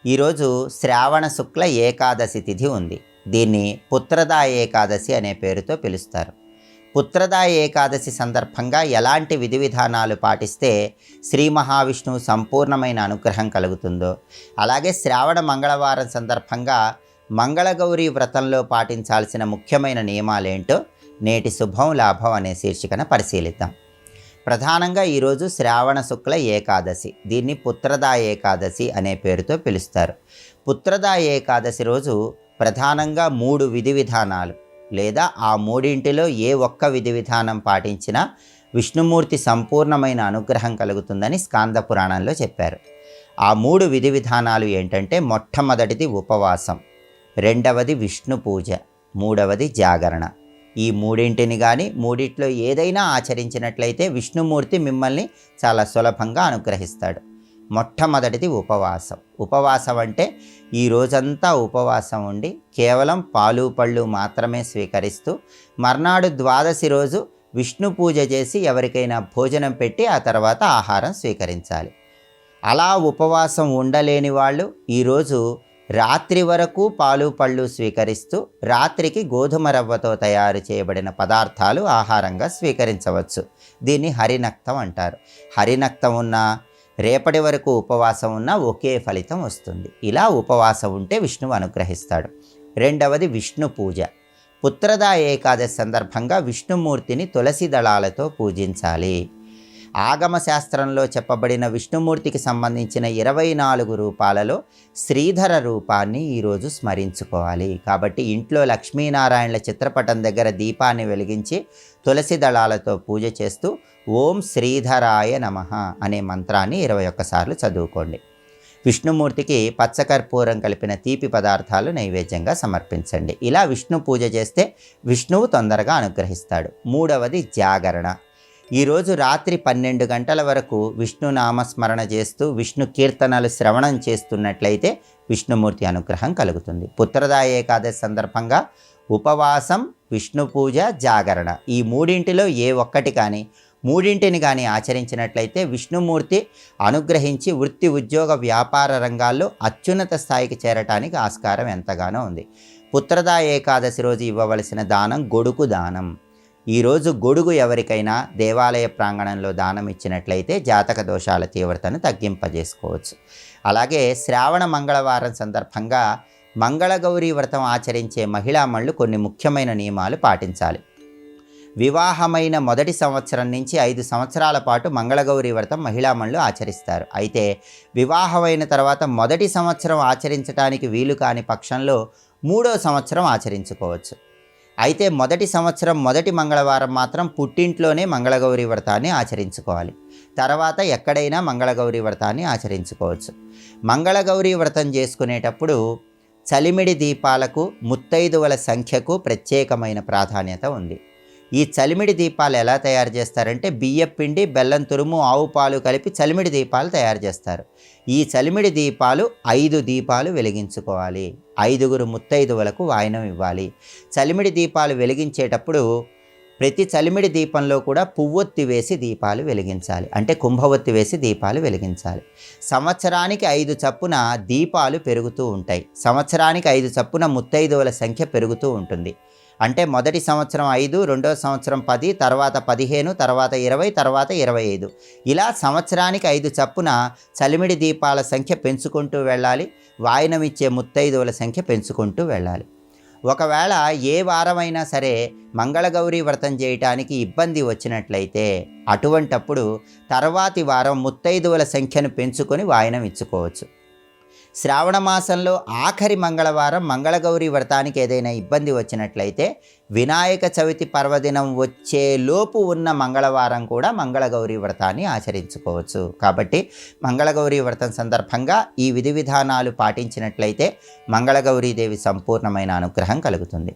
ఈరోజు శ్రావణ శుక్ల ఏకాదశి తిథి ఉంది. దీన్ని పుత్రదా ఏకాదశి అనే పేరుతో పిలుస్తారు. పుత్రదా ఏకాదశి సందర్భంగా ఎలాంటి విధి విధానాలు పాటిస్తే శ్రీ మహావిష్ణువు సంపూర్ణమైన అనుగ్రహం కలుగుతుందో, అలాగే శ్రావణ మంగళవారం సందర్భంగా మంగళగౌరీ వ్రతంలో పాటించాల్సిన ముఖ్యమైన నియమాలేంటో నేటి శుభం లాభం అనే శీర్షికన పరిశీలిద్దాం. ప్రధానంగా ఈరోజు శ్రావణ శుక్ల ఏకాదశి, దీన్ని పుత్రదా ఏకాదశి అనే పేరుతో పిలుస్తారు. పుత్రదా ఏకాదశి రోజు ప్రధానంగా 3 విధి విధానాలు లేదా ఆ మూడింటిలో ఏ ఒక్క విధి విధానం పాటించినా విష్ణుమూర్తి సంపూర్ణమైన అనుగ్రహం కలుగుతుందని స్కాంద పురాణంలో చెప్పారు. ఆ 3 విధి విధానాలు ఏంటంటే, మొట్టమొదటిది ఉపవాసం, రెండవది విష్ణు పూజ, మూడవది జాగరణ. ఈ మూడింటిని కానీ మూడిట్లో ఏదైనా ఆచరించినట్లయితే విష్ణుమూర్తి మిమ్మల్ని చాలా సులభంగా అనుగ్రహిస్తాడు. మొట్టమొదటిది ఉపవాసం. ఉపవాసం అంటే ఈ రోజంతా ఉపవాసం ఉండి కేవలం పాలు పళ్ళు మాత్రమే స్వీకరిస్తూ మర్నాడు ద్వాదశి రోజు విష్ణు పూజ చేసి ఎవరికైనా భోజనం పెట్టి ఆ తర్వాత ఆహారం స్వీకరించాలి. అలా ఉపవాసం ఉండలేని వాళ్ళు ఈరోజు రాత్రి వరకు పాలు పళ్ళు స్వీకరిస్తూ రాత్రికి గోధుమ రవ్వతో తయారు చేయబడిన పదార్థాలు ఆహారంగా స్వీకరించవచ్చు. దీన్ని హరినక్తం అంటారు. హరినక్తం ఉన్నా రేపటి వరకు ఉపవాసం ఉన్నా ఒకే ఫలితం వస్తుంది. ఇలా ఉపవాసం ఉంటే విష్ణువు అనుగ్రహిస్తాడు. రెండవది విష్ణు పూజ. పుత్రదా ఏకాదశి సందర్భంగా విష్ణుమూర్తిని తులసి దళాలతో పూజించాలి. ఆగమ శాస్త్రంలో చెప్పబడిన విష్ణుమూర్తికి సంబంధించిన 24 రూపాలలో శ్రీధర రూపాన్ని ఈరోజు స్మరించుకోవాలి. కాబట్టి ఇంట్లో లక్ష్మీనారాయణల చిత్రపటం దగ్గర దీపాన్ని వెలిగించి తులసి దళాలతో పూజ చేస్తూ ఓం శ్రీధరాయ నమః అనే మంత్రాన్ని 21 సార్లు చదువుకోండి. విష్ణుమూర్తికి పచ్చకర్పూరం కలిపిన తీపి పదార్థాలు నైవేద్యంగా సమర్పించండి. ఇలా విష్ణు పూజ చేస్తే విష్ణువు తొందరగా అనుగ్రహిస్తాడు. మూడవది జాగరణ. ఈరోజు రాత్రి 12 గంటల వరకు విష్ణు నామస్మరణ చేస్తూ విష్ణు కీర్తనలు శ్రవణం చేస్తున్నట్లయితే విష్ణుమూర్తి అనుగ్రహం కలుగుతుంది. పుత్రదా ఏకాదశి సందర్భంగా ఉపవాసం, విష్ణు పూజ, జాగరణ ఈ మూడింటిలో ఏ ఒక్కటి కానీ మూడింటిని కానీ ఆచరించినట్లయితే విష్ణుమూర్తి అనుగ్రహించి వృత్తి, ఉద్యోగ, వ్యాపార రంగాల్లో అత్యున్నత స్థాయికి చేరటానికి ఆస్కారం ఎంతగానో ఉంది. పుత్రదా ఏకాదశి రోజు ఇవ్వవలసిన దానం గొడుగు దానం. ఈరోజు గొడుగు ఎవరికైనా దేవాలయ ప్రాంగణంలో దానం ఇచ్చినట్లయితే జాతక దోషాల తీవ్రతను తగ్గింపజేసుకోవచ్చు. అలాగే శ్రావణ మంగళవారం సందర్భంగా మంగళగౌరీ వ్రతం ఆచరించే మహిళామణులు కొన్ని ముఖ్యమైన నియమాలు పాటించాలి. వివాహమైన మొదటి సంవత్సరం నుంచి 5 సంవత్సరాల పాటు మంగళగౌరీ వ్రతం మహిళామణులు ఆచరిస్తారు. అయితే వివాహమైన తర్వాత మొదటి సంవత్సరం ఆచరించడానికి వీలు కాని పక్షంలో 3వ సంవత్సరం ఆచరించుకోవచ్చు. అయితే మొదటి సంవత్సరం మొదటి మంగళవారం మాత్రం పుట్టింట్లోనే మంగళగౌరీ వ్రతాన్ని ఆచరించుకోవాలి. తర్వాత ఎక్కడైనా మంగళగౌరీ వ్రతాన్ని ఆచరించుకోవచ్చు. మంగళగౌరీ వ్రతం చేసుకునేటప్పుడు చలిమిడి దీపాలకు, ముత్తైదువల సంఖ్యకు ప్రత్యేకమైన ప్రాధాన్యత ఉంది. ఈ చలిమిడి దీపాలు ఎలా తయారు చేస్తారంటే బియ్యపిండి, బెల్లం తురుము, ఆవు పాలు కలిపి చలిమిడి దీపాలు తయారు చేస్తారు. ఈ చలిమిడి దీపాలు 5 దీపాలు వెలిగించుకోవాలి. 5గురు ముత్తైదువులకు వాయనం ఇవ్వాలి. చలిమిడి దీపాలు వెలిగించేటప్పుడు ప్రతి చలిమిడి దీపంలో కూడా పువ్వొత్తి వేసి దీపాలు వెలిగించాలి. అంటే కుంభవొత్తి వేసి దీపాలు వెలిగించాలి. సంవత్సరానికి 5 చప్పున దీపాలు పెరుగుతూ ఉంటాయి. సంవత్సరానికి 5 చప్పున ముత్తైదువుల సంఖ్య పెరుగుతూ ఉంటుంది. అంటే మొదటి సంవత్సరం 5, రెండో సంవత్సరం 10, తర్వాత 15, తర్వాత 20, తర్వాత 25 ఇలా సంవత్సరానికి 5 చప్పున చలిమిడి దీపాల సంఖ్య పెంచుకుంటూ వెళ్ళాలి. వాయనమిచ్చే ముత్తైదువుల సంఖ్య పెంచుకుంటూ వెళ్ళాలి. ఒకవేళ ఏ వారమైనా సరే మంగళగౌరీ వ్రతం చేయటానికి ఇబ్బంది వచ్చినట్లయితే అటువంటప్పుడు తర్వాతి వారం ముత్తైదువుల సంఖ్యను పెంచుకొని వాయనం ఇచ్చుకోవచ్చు. శ్రావణ మాసంలో ఆఖరి మంగళవారం మంగళగౌరీ వ్రతానికి ఏదైనా ఇబ్బంది వచ్చినట్లయితే వినాయక చవితి పర్వదినం వచ్చేలోపు ఉన్న మంగళవారం కూడా మంగళగౌరీ వ్రతాన్ని ఆచరించుకోవచ్చు. కాబట్టి మంగళగౌరీ వ్రతం సందర్భంగా ఈ విధి విధానాలు పాటించినట్లయితే మంగళగౌరీదేవి సంపూర్ణమైన అనుగ్రహం కలుగుతుంది.